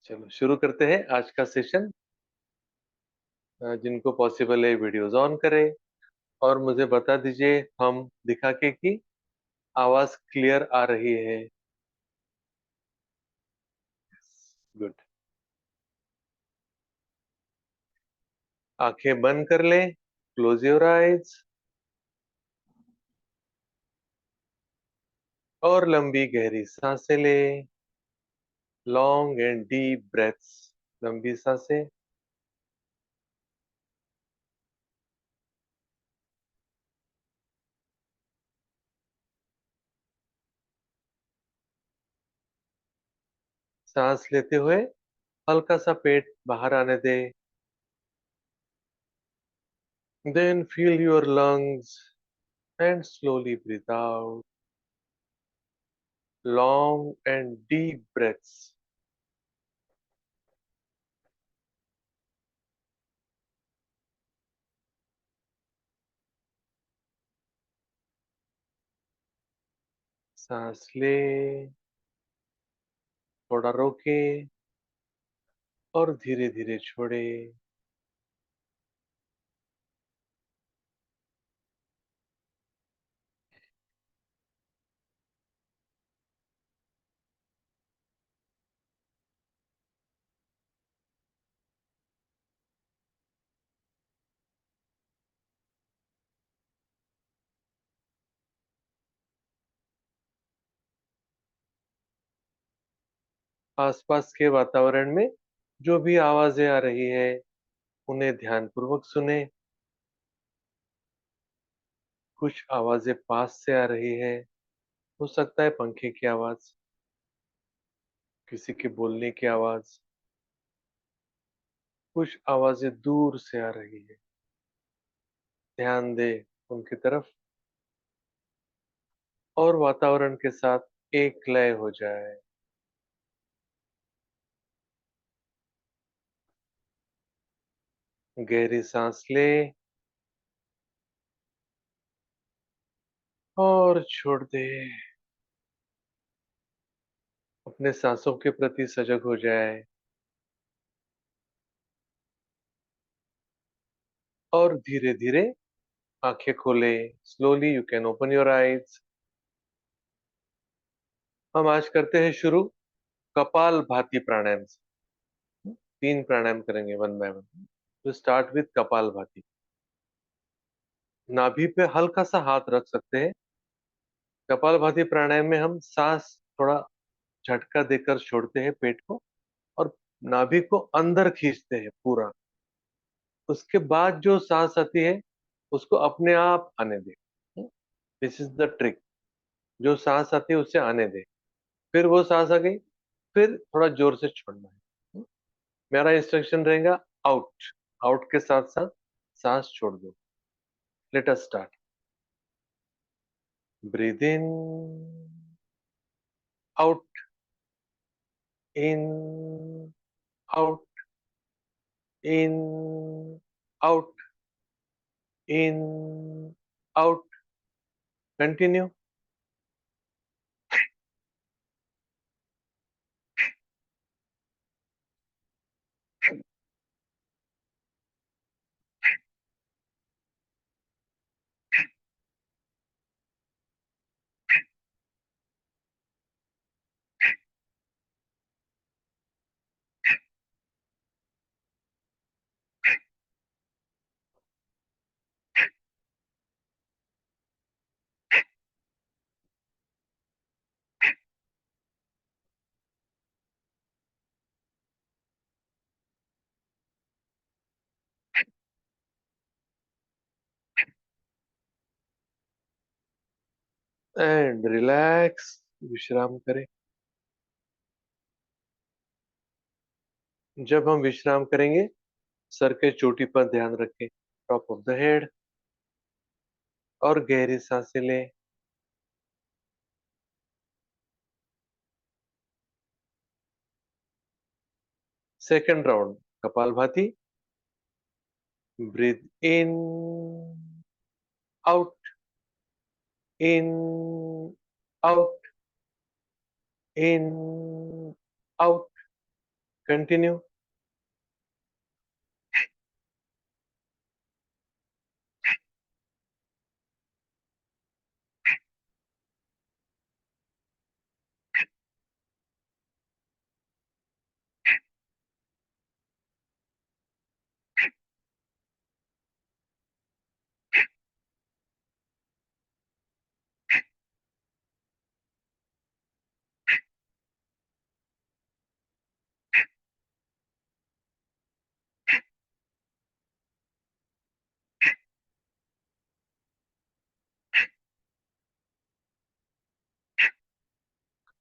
चलो शुरू करते हैं आज का सेशन। जिनको पॉसिबल है वीडियोस ऑन करें और मुझे बता दीजिए हम दिखा के कि आवाज क्लियर आ रही है। गुड। आंखें बंद कर ले। क्लोज योर आइज और लंबी गहरी सांसें ले। Long and deep breaths. लंबी सांसें। सांस लेते हुए हल्का सा पेट बाहर आने दे। Then feel your lungs and slowly breathe out. Long and deep breaths. सांस ले, थोड़ा रोके और धीरे धीरे छोड़े। आसपास के वातावरण में जो भी आवाजें आ रही है उन्हें ध्यानपूर्वक सुने। कुछ आवाजें पास से आ रही है, हो सकता है पंखे की आवाज, किसी के बोलने की आवाज। कुछ आवाजें दूर से आ रही है, ध्यान दे उनकी तरफ और वातावरण के साथ एक लय हो जाए। गहरी सांस ले और छोड़ दे। अपने सांसों के प्रति सजग हो जाए और धीरे धीरे आंखें खोले। Slowly you can open your eyes. हम आज करते हैं शुरू कपाल भाती प्राणायाम से। 3 प्राणायाम करेंगे वन बाय वन। तो स्टार्ट विद कपाल भाती। नाभि पे हल्का सा हाथ रख सकते हैं। कपाल भाती प्राणायाम में हम सांस थोड़ा झटका देकर छोड़ते हैं पेट को और नाभि को अंदर खींचते हैं पूरा। उसके बाद जो सांस आती है उसको अपने आप आने दे। This is the trick. जो सांस आती है उसे आने दे, फिर वो सांस आ गई, फिर थोड़ा जोर से छोड़ना है। मेरा इंस्ट्रक्शन रहेगा आउट। आउट के साथ साथ सांस छोड़ दो। Late us start. Breathe in, out, in, out, in, out, in, out. Continue. And relax. विश्राम करें। जब हम विश्राम करेंगे सर के चोटी पर ध्यान रखें, टॉप ऑफ द हेड। और गहरी सांसें लें। Second round kapalbhati. Breathe in, out, in, out, in, out, continue.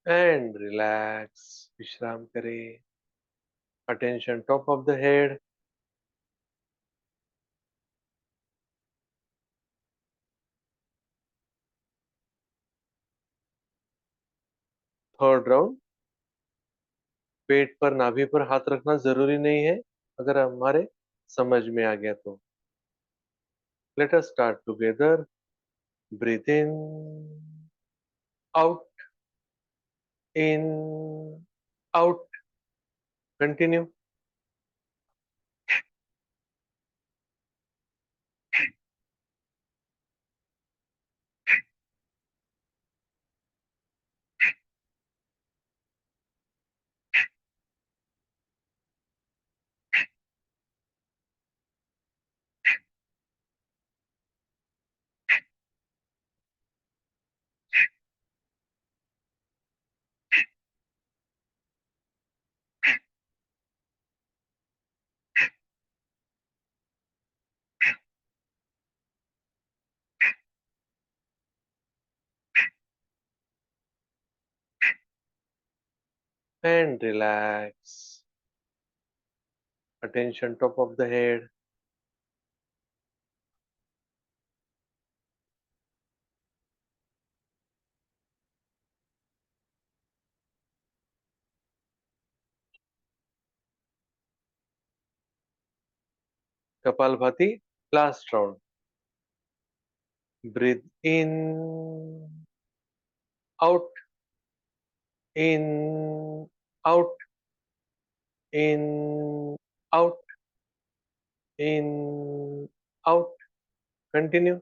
And relax, विश्राम करें। Attention top of the head. Third round. पेट पर, नाभि पर हाथ रखना जरूरी नहीं है, अगर हमारे समझ में आ गया तो। Let us start together. Breathe in, out, in, out. Continue. And relax, attention top of the head. Kapalbhati, last round. Breathe in, out, in, out, in, out, in, out. Continue.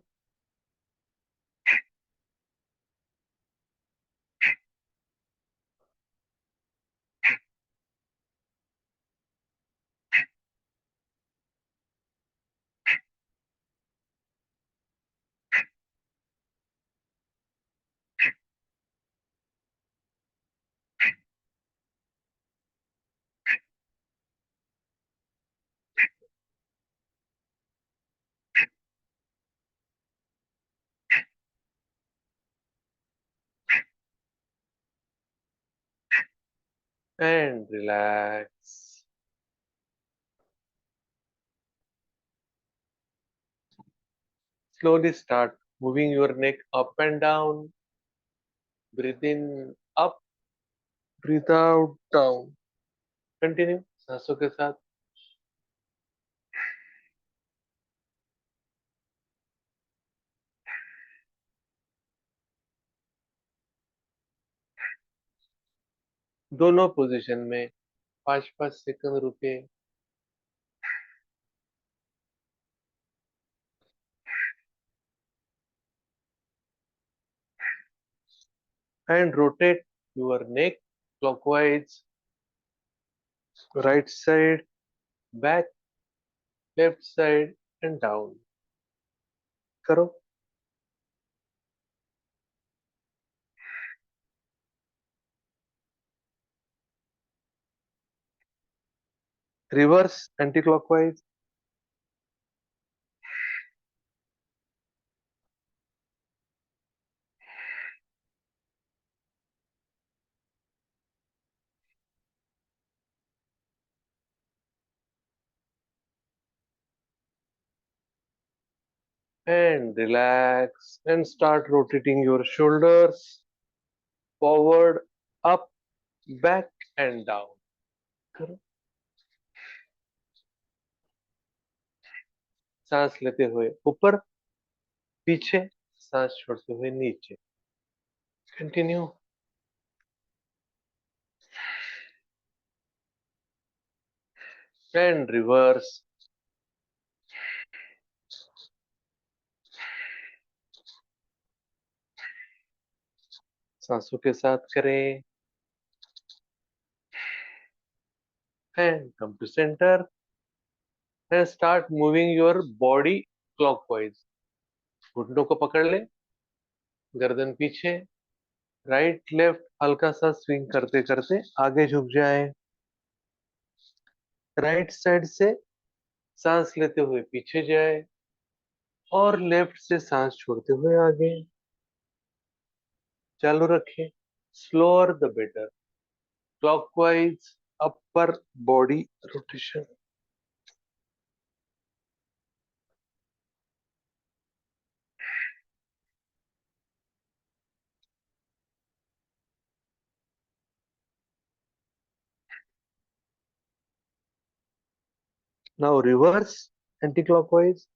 And relax. Slowly start moving your neck up and down. Breathe in up, breathe out down. Continue सांसों के साथ। दोनों position में 5-5 second रुके। And rotate your neck clockwise, right side, back, left side and down. करो। Reverse anti clockwise. And relax and start rotating your shoulders forward, up, back and down. करो। सांस लेते हुए ऊपर, पीछे, सांस छोड़ते हुए नीचे। कंटिन्यू। And reverse. सांसों के साथ करें। And come to centre and start moving your body clockwise. घुटनों को पकड़ ले, गर्दन पीछे, राइट लेफ्ट हल्का सा स्विंग करते करते आगे झुक जाए। राइट साइड से सांस लेते हुए पीछे जाए और लेफ्ट से सांस छोड़ते हुए आगे। चालू रखें। Slower the better. Clockwise upper body rotation. Now reverse anti clockwise.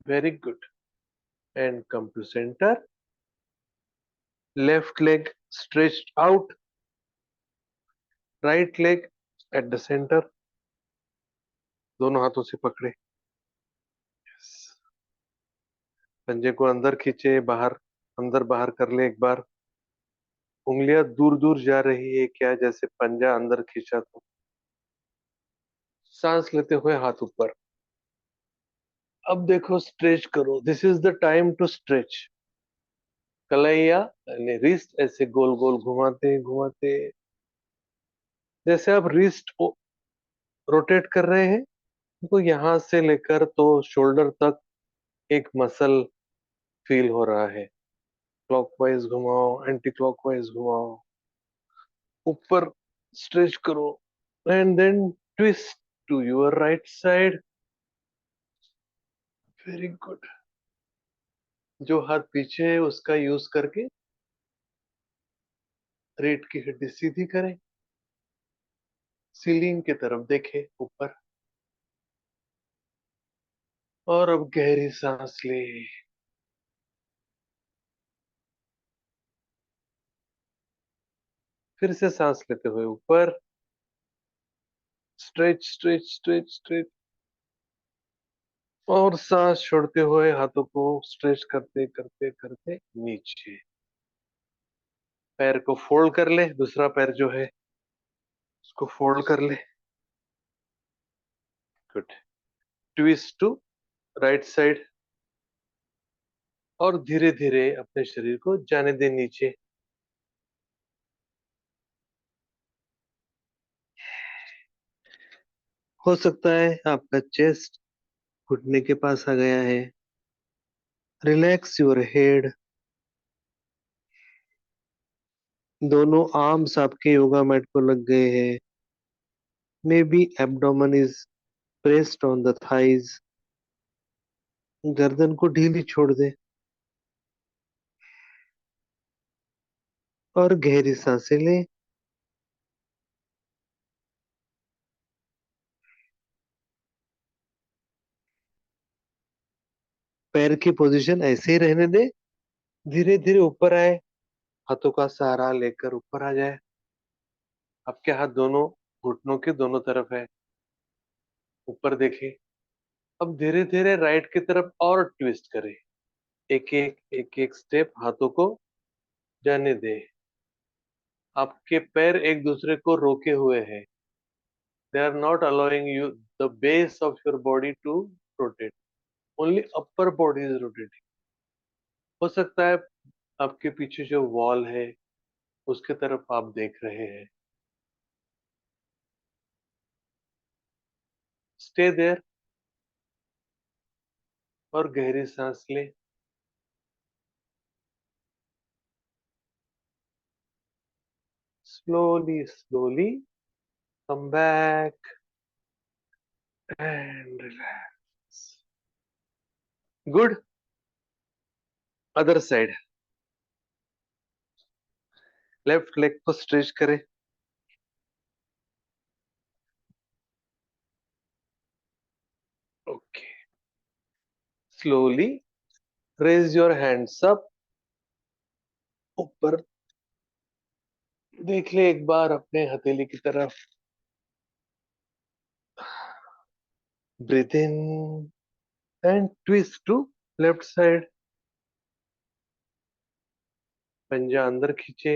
Very good. And come to centre. Left leg stretched out, right leg at the centre. दोनों हाथों से पकड़े। पंजे को अंदर खींचे, बाहर, अंदर बाहर कर ले एक बार। उंगलियां दूर दूर जा रही है क्या, जैसे पंजा अंदर खींचा तो। सांस लेते हुए हाथ ऊपर। अब देखो स्ट्रेच करो। This is the time to stretch. कलैया यानी रिस्ट ऐसे गोल गोल घुमाते घुमाते, जैसे आप रिस्ट रोटेट कर रहे हैं तो यहां से लेकर तो शोल्डर तक एक मसल फील हो रहा है। क्लॉकवाइज घुमाओ, एंटी क्लॉकवाइज घुमाओ, ऊपर स्ट्रेच करो and then twist to your right side. Very good. जो हाथ पीछे है उसका यूज करके रीढ़ की हड्डी सीधी करें। सीलिंग की तरफ देखें ऊपर। और अब गहरी सांस ले। फिर से सांस लेते हुए ऊपर। Stretch stretch stretch stretch. और सांस छोड़ते हुए हाथों को स्ट्रेच करते करते करते नीचे। पैर को फोल्ड कर ले, दूसरा पैर जो है उसको फोल्ड कर ले। Good. Twist to right side और धीरे धीरे अपने शरीर को जाने दे नीचे। हो सकता है आपका चेस्ट घुटने के पास आ गया है। Relax your head. दोनों आर्म्स आपके योगा मैट को लग गए हैं। May be abdomen is pressed on the thighs. गर्दन को ढीली छोड़ दे और गहरी सांसें ले। पैर की पोजीशन ऐसे ही रहने दे। धीरे धीरे ऊपर आए, हाथों का सहारा लेकर ऊपर आ जाए। आपके हाथ दोनों घुटनों के दोनों तरफ है, ऊपर देखें। अब धीरे धीरे राइट की तरफ और ट्विस्ट करें। एक एक स्टेप हाथों को जाने दे। आपके पैर एक दूसरे को रोके हुए हैं। They are not allowing you the base of your body to rotate. Only upper body is rotating. हो सकता है आपके पीछे जो वॉल है उसके तरफ आप देख रहे हैं। स्टे देयर और गहरी सांस ले। Slowly slowly come back and relax. Good. Other side. Left leg को स्ट्रेच करें। Okay. Slowly raise your hands up. ऊपर देख ले एक बार अपने हथेली की तरफ। Breathe in and twist to left side. पंजा अंदर खींचे।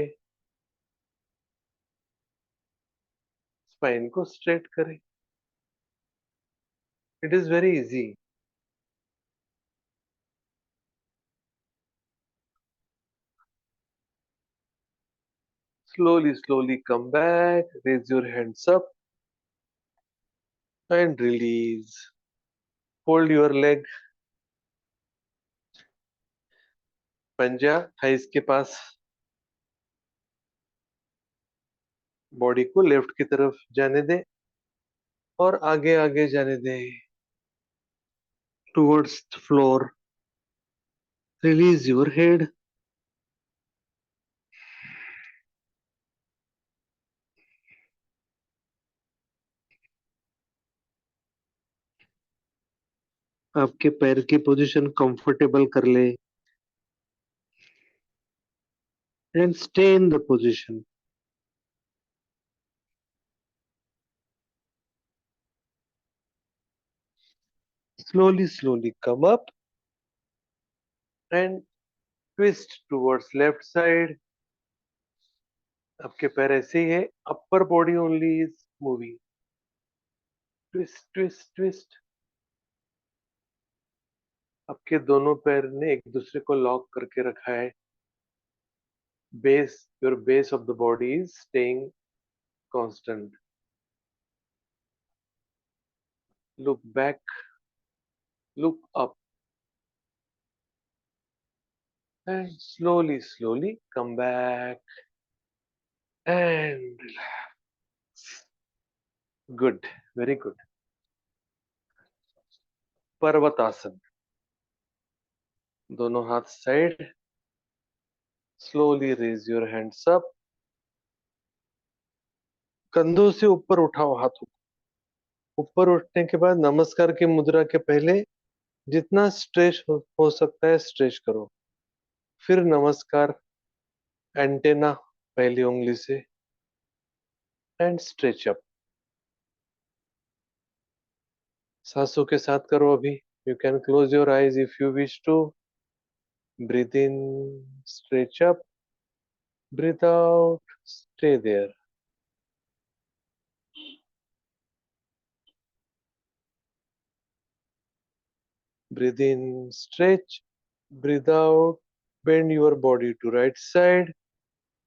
स्पाइन को स्ट्रेट करें। It is very easy. Slowly come back. Raise your hands up and release. Hold your leg. पंजा थाइस के पास। बॉडी को लेफ्ट की तरफ जाने दे और आगे आगे जाने दे towards the floor. Release your head. आपके पैर की पोजीशन कंफर्टेबल कर ले and stay in the position. Slowly come up and twist towards left side। आपके पैर ऐसे ही है। Upper body only is moving. Twist. आपके दोनों पैर ने एक दूसरे को लॉक करके रखा है। Your base of the body is staying constant। Look back, look up, and slowly come back and relax। Good, very good। पर्वतासन। दोनों हाथ side. Slowly raise your hands up। कंधों से ऊपर उठाओ हाथों को। ऊपर उठने के बाद नमस्कार की मुद्रा के पहले जितना स्ट्रेच हो सकता है स्ट्रेच करो। फिर नमस्कार एंटेना पहली उंगली से एंड स्ट्रेच अप। सांसों के साथ करो अभी। You can close your eyes if you wish to. Breathe in, stretch up. Breathe out, stay there. Breathe in, stretch. Breathe out. Bend your body to right side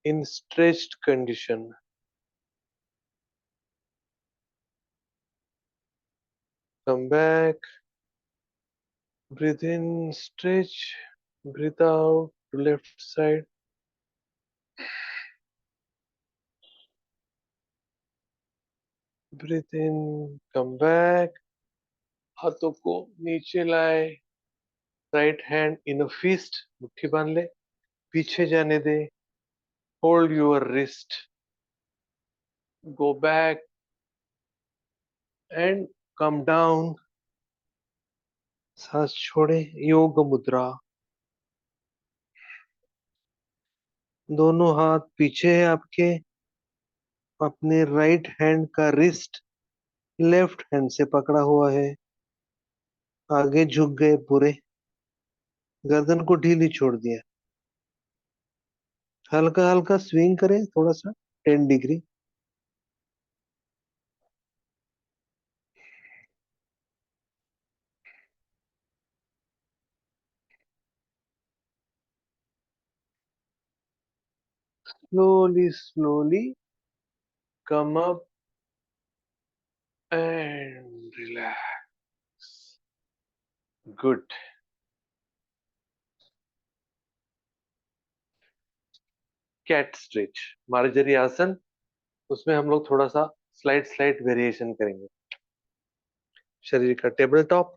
in stretched condition। Come back। Breathe in, stretch। Breathe out to left side। Breathe in, come back। हाथों को नीचे लाए। Right hand in a fist, मुट्ठी बांध ले। पीछे जाने दे। Hold your wrist. Go back and come down. सांस छोड़े। योग मुद्रा। दोनों हाथ पीछे है आपके। अपने राइट हैंड का रिस्ट लेफ्ट हैंड से पकड़ा हुआ है। आगे झुक गए पूरे। गर्दन को ढीली छोड़ दिया। हल्का हल्का स्विंग करें थोड़ा सा 10 degree. Slowly come up and relax। Good। Cat stretch, marjari asana. उसमें हम लोग थोड़ा सा स्लाइड स्लाइड वेरिएशन करेंगे। शरीर का टेबल टॉप।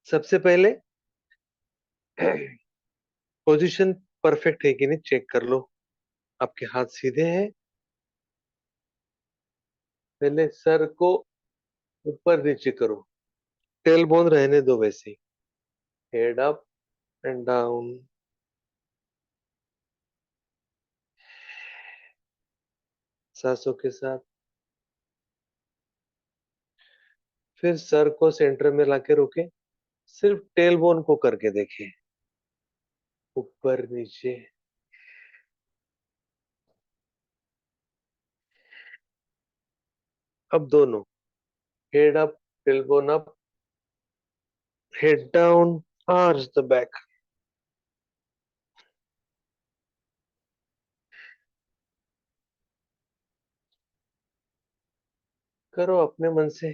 सबसे पहले पोजीशन परफेक्ट है कि नहीं चेक कर लो। आपके हाथ सीधे हैं। पहले सर को ऊपर नीचे करो। टेल बोन रहने दो वैसे ही। Head up and down. सांसों के साथ। फिर सर को सेंटर में लाके रोके। सिर्फ टेल बोन को करके देखिए। ऊपर नीचे। अब दोनों। Head up, tail bone up, head down, arch the back. करो अपने मन से।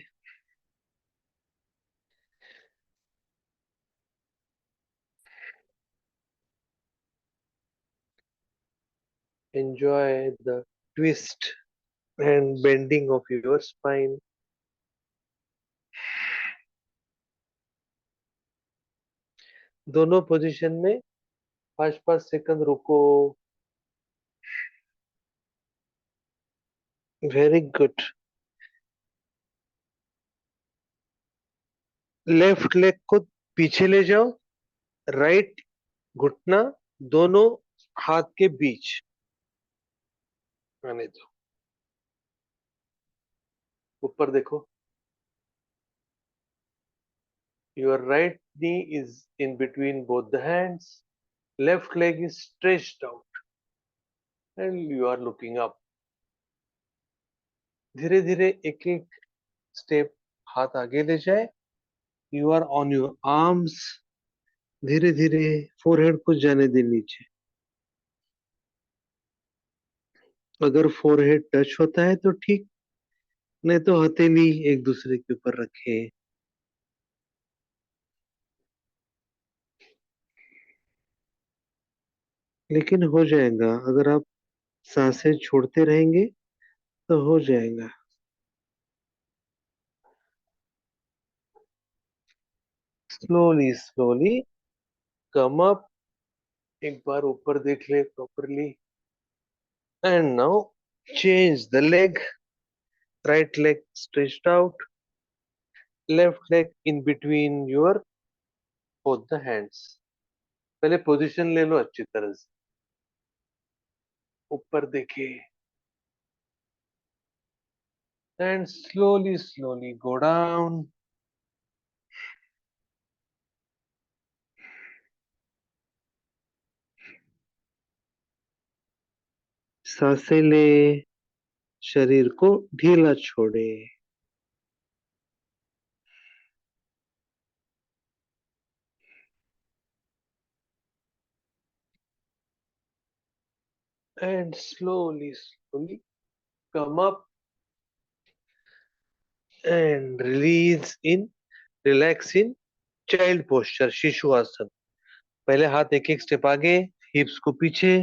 Enjoy the twist and bending of your spine. दोनों पोजीशन में 5-5 सेकंड रुको। Very good. लेफ्ट लेग को पीछे ले जाओ। राइट घुटना दोनों हाथ के बीच आने दो। ऊपर देखो। Your right knee is in between both the hands. Left leg is stretched out and you are looking up. धीरे धीरे एक एक स्टेप हाथ आगे ले जाए। You are on your arms. धीरे धीरे फोरहेड को जाने दे नीचे। अगर फोरहेड टच होता है तो ठीक, नहीं तो हथेली एक दूसरे के ऊपर रखे। लेकिन हो जाएगा, अगर आप सांसें छोड़ते रहेंगे तो हो जाएगा। Slowly slowly come up. एक बार ऊपर देख ले properly. And now change the leg. Right leg stretched out, left leg in between your both the hands। पहले पोजीशन ले लो अच्छी तरह से। ऊपर देखिए। And slowly slowly go down. सांसें ले, शरीर को ढीला छोड़े। And slowly slowly come up and release in, relax in child posture, शिशु आसन। पहले हाथ एक एक स्टेप आगे, हिप्स को पीछे।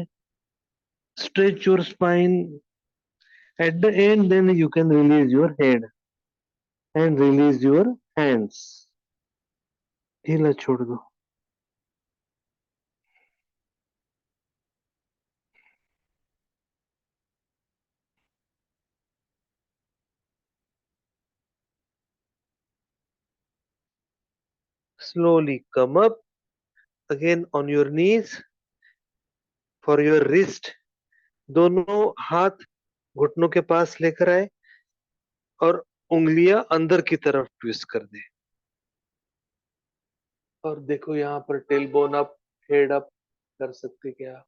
Stretch your spine. At the end, then you can release your head and release your hands. ढीला छोड़ दो। Slowly come up again on your knees for your wrist। दोनों हाथ घुटनों के पास लेकर आए और उंगलियां अंदर की तरफ ट्विस्ट कर दे। और देखो यहाँ पर tail bone up, head up कर सकते क्या।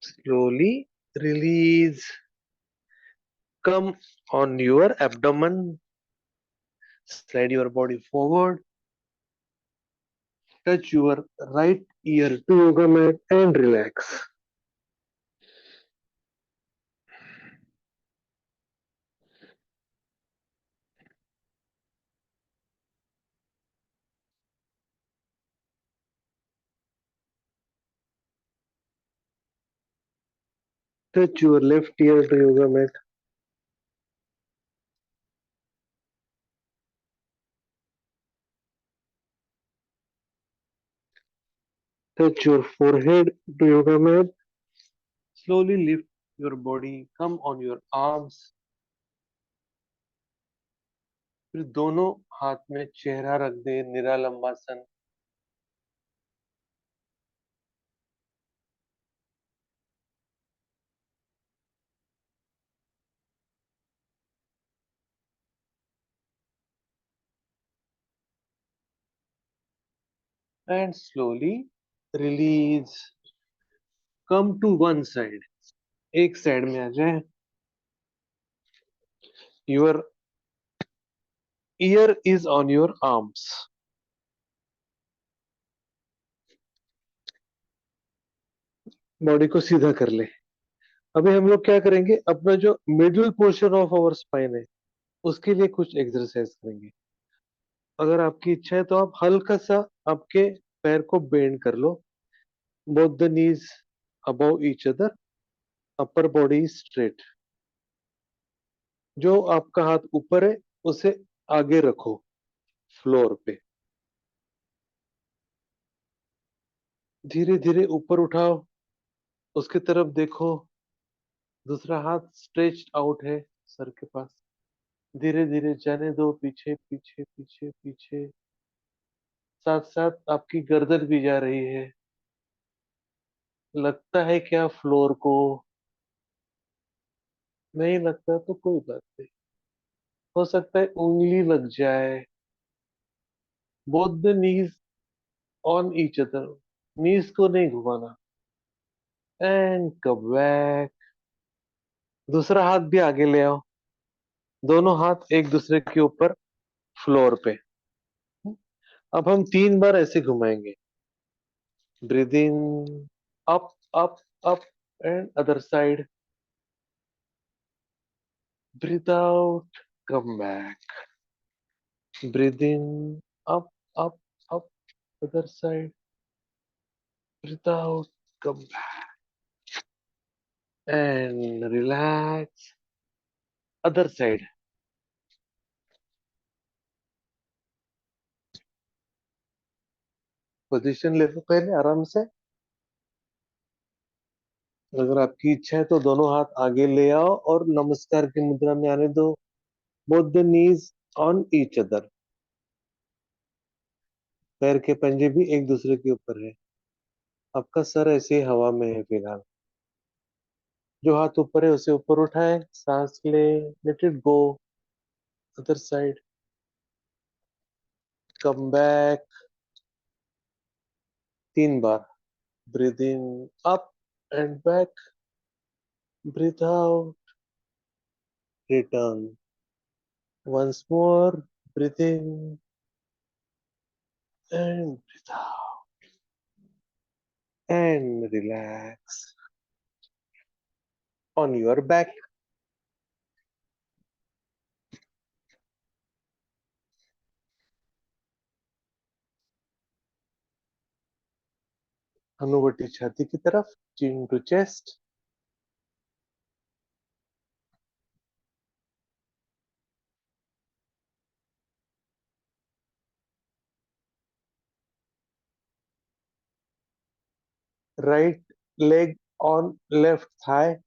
Slowly release, come on your abdomen, slide your body forward, touch your right ear to yoga mat and relax। Touch your left ear to yoga mat। Touch your forehead to yoga mat. Slowly lift your body. Come on your arms. फिर दोनों हाथ में चेहरा रख दे, निरालंबासन. And slowly release. Come to one side. एक side में आ जाए. Your ear is on your arms. Body को सीधा कर ले. अभी हम लोग क्या करेंगे, अपना जो middle portion of our spine है उसके लिए कुछ एक्सरसाइज करेंगे. अगर आपकी इच्छा है तो आप हल्का सा आपके पैर को बेंड कर लो. Both the knees above each other. Upper body straight. जो आपका हाथ ऊपर है उसे आगे रखो फ्लोर पे. धीरे धीरे ऊपर उठाओ. उसकी तरफ देखो. दूसरा हाथ स्ट्रेच्ड आउट है सर के पास. धीरे धीरे जाने दो पीछे पीछे पीछे पीछे. साथ साथ आपकी गर्दन भी जा रही है. लगता है क्या फ्लोर को? नहीं लगता तो कोई बात नहीं. हो सकता है उंगली लग जाए. Both the knees on each other. Knees को नहीं घुमाना. And come back. दूसरा हाथ भी आगे ले आओ. दोनों हाथ एक दूसरे के ऊपर फ्लोर पे. अब हम 3 बार ऐसे घुमाएंगे. Breathing up up up and other side. Breathe out. Come back. Breathing up up up other side. Breathe out. Come back and relax. Other side. Position ले लो पहले आराम से. अगर आपकी इच्छा है तो दोनों हाथ आगे ले आओ और नमस्कार की मुद्रा में आने दो. Both the knees on each other. पैर के पंजे भी एक दूसरे के ऊपर है. आपका सर ऐसे ही हवा में है फिलहाल. जो हाथ ऊपर है उसे ऊपर उठाए. सांस ले. Let it go. Other side. Come back. 3 बार. Breathe in up and back. Breathe out. Return. Once more. Breathe in and breathe out and relax on your back. अनुवटी छाती की तरफ. Chin to chest. Right leg on left thigh.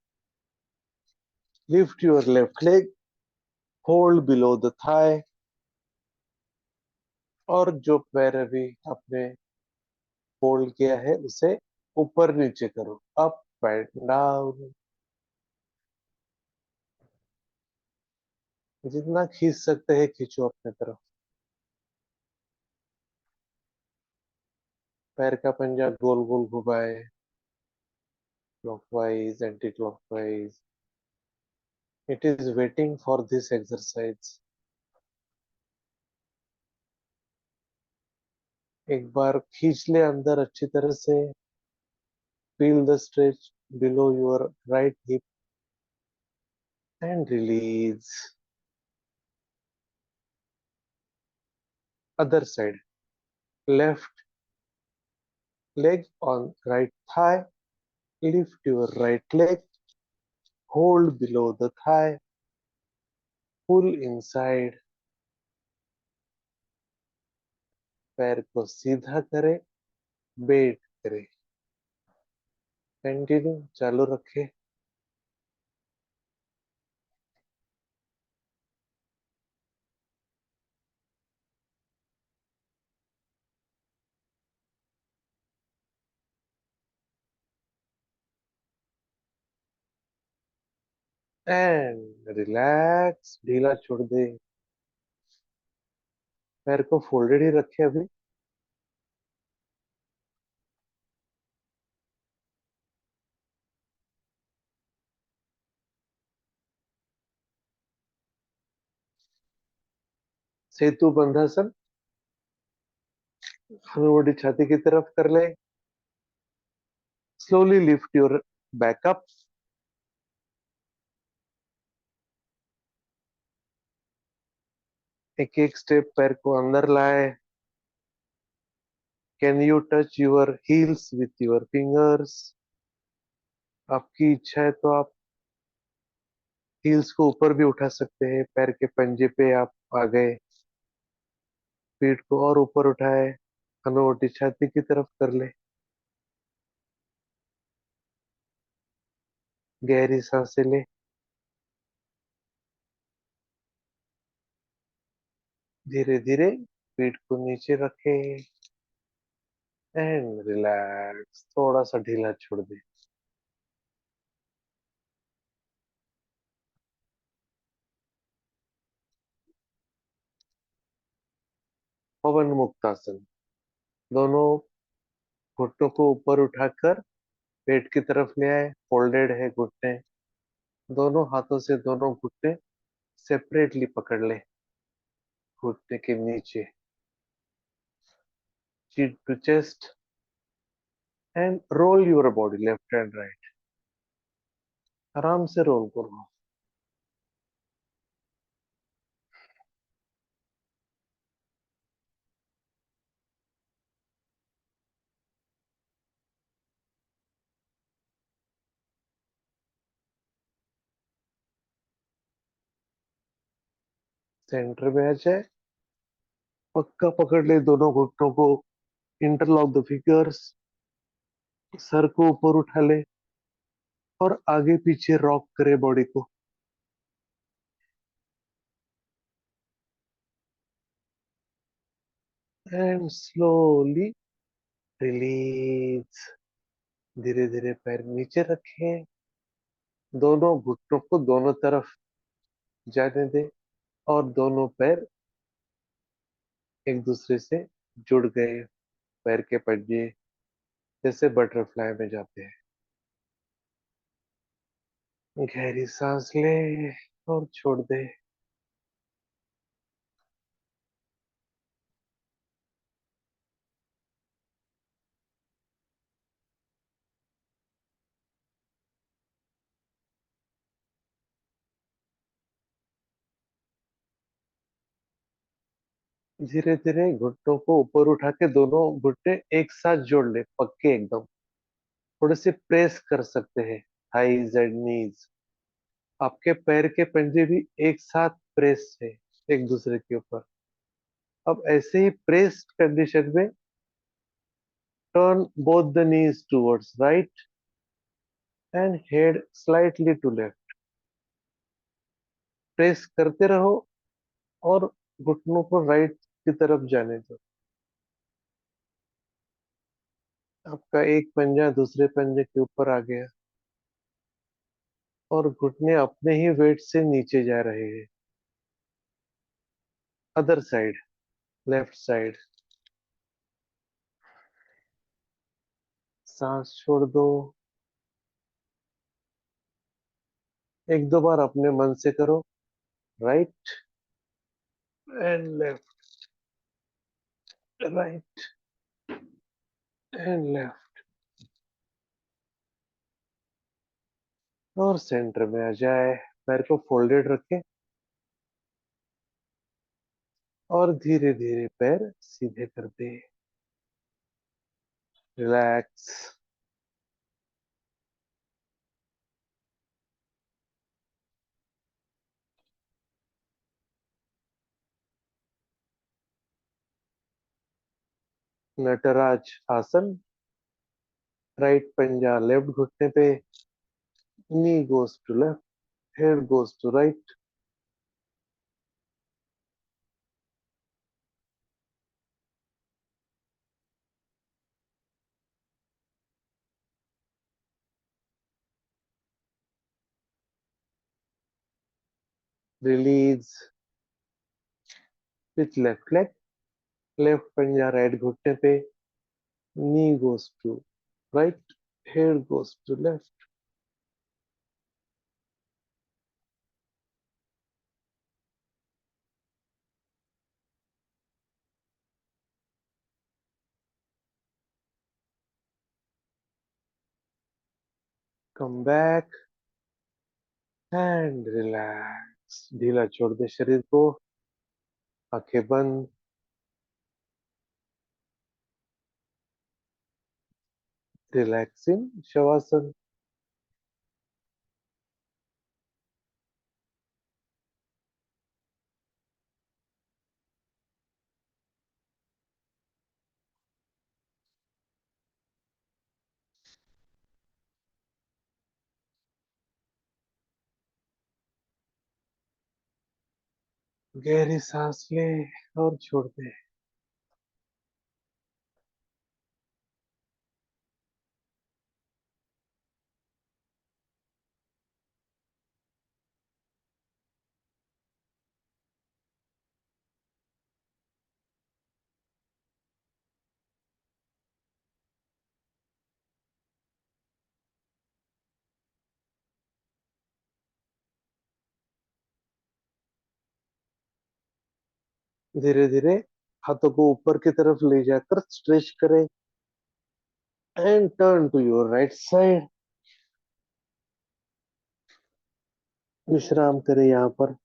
Lift your left leg. Hold below the thigh. और जो पैर अभी आपने fold किया है उसे ऊपर नीचे करो. Up and down. जितना खींच सकते हैं खींचो अपने तरफ. पैर का पंजा गोल गोल घुमाए. Clockwise anti clockwise. It is waiting for this exercise. एक बार खींच ले अंदर अच्छी तरह से. Feel the stretch below your right hip and release. Other side. Left leg on right thigh. Lift your right leg. Hold below the thigh. Pull inside. पैर को सीधा करें. बेट करें। कंटिन्यू चालू रखे। एंड रिलैक्स, ढीला छोड़ दे। पैर को फोल्डेड ही रखे अभी। सेतु बंधासन, हनुवटी छाती की तरफ कर ले। Slowly lift your back up. एक एक स्टेप पैर को अंदर लाए। Can you touch your heels with your fingers? आपकी इच्छा है तो आप हील्स को ऊपर भी उठा सकते हैं। पैर के पंजे पे आप आ गए। पीठ को और ऊपर उठाए। हनुवटी छाती की तरफ कर ले। गहरी सांसें ले। धीरे धीरे पीठ को नीचे रखे एंड रिलैक्स, थोड़ा सा ढीला छोड़ दे। पवन मुक्तासन, दोनों घुटनों को ऊपर उठाकर पेट की तरफ ले आए। फोल्डेड है घुटने। दोनों हाथों से दोनों घुटने सेपरेटली पकड़ ले। घुटने के नीचे, chin to chest and roll your body left and right. आराम से रोल करो। सेंटर में आ जाए। पक्का पकड़ ले दोनों घुटनों को। Interlock the fingers. सर को ऊपर उठा ले और आगे पीछे रॉक करे बॉडी को। And slowly release. धीरे धीरे पैर नीचे रखें। दोनों घुटनों को दोनों तरफ जाने दे और दोनों पैर एक दूसरे से जुड़ गए। पैर के पंजे जैसे बटरफ्लाई में जाते हैं। गहरी सांस ले और छोड़ दे। धीरे धीरे घुटनों को ऊपर उठा के दोनों घुटने एक साथ जोड़ ले, पक्के एकदम। थोड़े से प्रेस कर सकते हैं थाइज एंड नीज। आपके पैर के पंजे भी एक साथ प्रेस है एक दूसरे के ऊपर। अब ऐसे ही प्रेस कंडीशन में turn both the knees towards right and head slightly to left. Press करते रहो और घुटनों को राइट की तरफ जाने दो। आपका एक पंजा दूसरे पंजे के ऊपर आ गया और घुटने अपने ही वेट से नीचे जा रहे हैं। Other side, left side. सांस छोड़ दो। एक दो बार अपने मन से करो। Right and left, right and left. और सेंटर में आ जाए। पैर को फोल्डेड रखें और धीरे धीरे पैर सीधे कर दे। रिलैक्स। नटराज आसन, राइट पंजा लेफ्ट घुटने पे, knee goes to left, head goes to right, release with left leg, left पंजा राइट घुटने पे, knee goes to right, head goes to left. Come back and relax. ढीला छोड़ दे शरीर को, आंखें बंद, रिलैक्सिंग शवासन. गहरी सांस ले और छोड़ दे. धीरे धीरे हाथों को ऊपर की तरफ ले जाकर स्ट्रेच करें and turn to your right side. विश्राम करें यहाँ पर.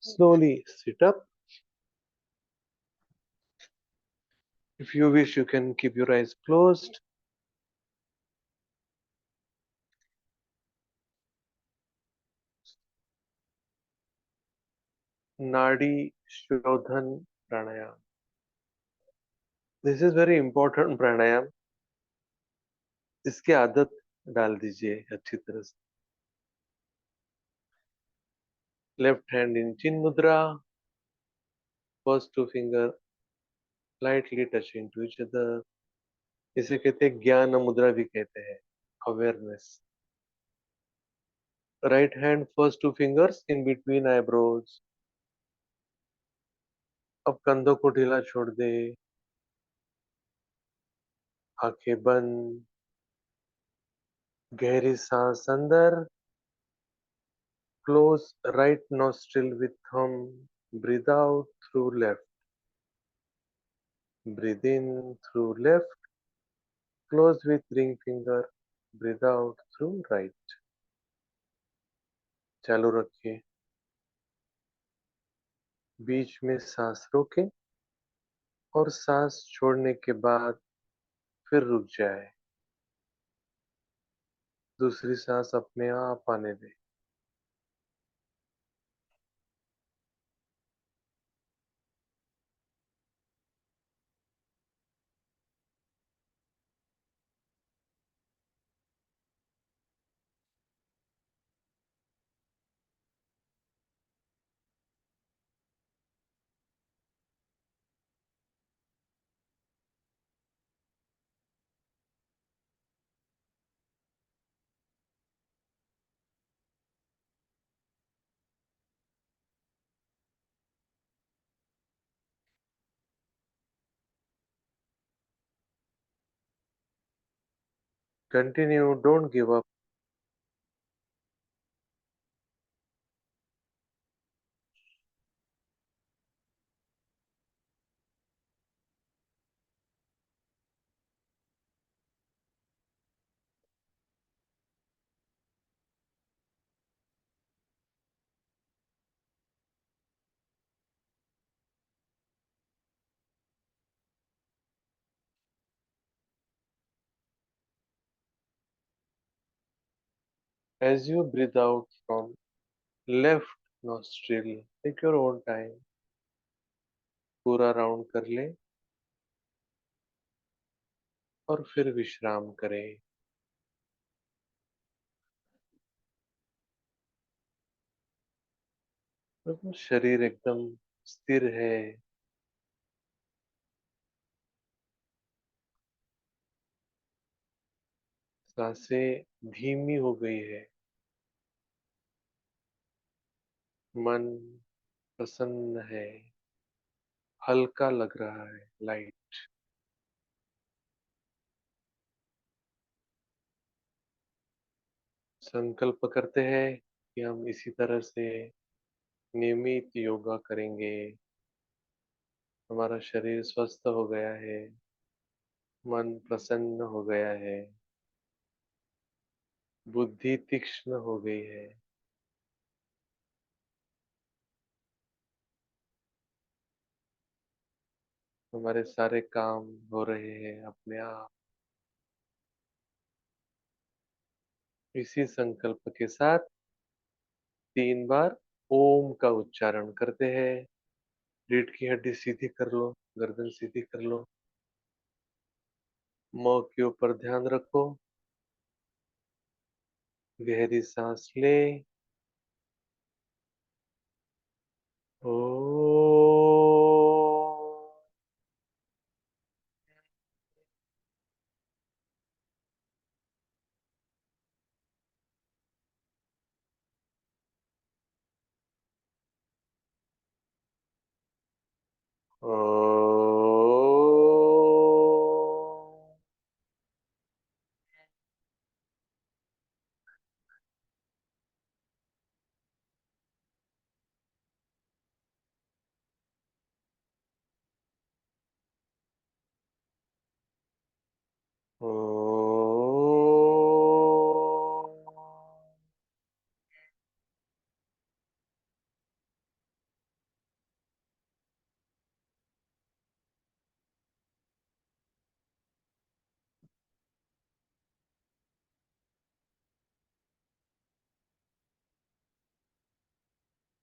Slowly sit up. If you wish, you can keep your eyes closed. नाड़ी शोधन प्राणायाम. दिस इज वेरी इंपॉर्टेंट प्राणायाम. इसकी आदत डाल दीजिए अच्छी तरह से. लेफ्ट हैंड इन चिन मुद्रा, first two finger lightly touching to each other. इसे कहते हैं ज्ञान मुद्रा भी कहते हैं, awareness. Right hand first two fingers in between eyebrows. अब कंधों को ढीला छोड़ दे, आंखें बंद, गहरी सांस अंदर. Close right nostril with thumb. Breathe out through left. Breathe in through left. Close with ring finger. Breathe out through right. चालू रखिए. बीच में सांस रोके और सांस छोड़ने के बाद फिर रुक जाए. दूसरी सांस अपने आप आने दे. Continue, don't give up. As you breathe out from left nostril, take your own time, पूरा राउंड कर ले और फिर विश्राम करें। बिल्कुल शरीर एकदम स्थिर है, सांसें धीमी हो गई है, मन प्रसन्न है, हल्का लग रहा है, लाइट। संकल्प करते हैं कि हम इसी तरह से नियमित योगा करेंगे। हमारा शरीर स्वस्थ हो गया है, मन प्रसन्न हो गया है, बुद्धि तीक्ष्ण हो गई है। हमारे सारे काम हो रहे हैं अपने आप। इसी संकल्प के साथ 3 बार ओम का उच्चारण करते हैं। रीढ़ की हड्डी सीधी कर लो, गर्दन सीधी कर लो, मुंह के ऊपर ध्यान रखो, गहरी सांस ले। ओ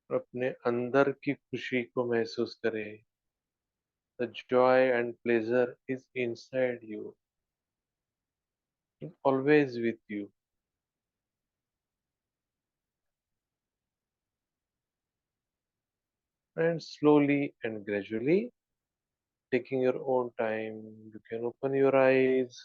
अपने अंदर की खुशी को महसूस करें। The joy and pleasure is inside you, always with you. And slowly and gradually, taking your own time, you can open your eyes.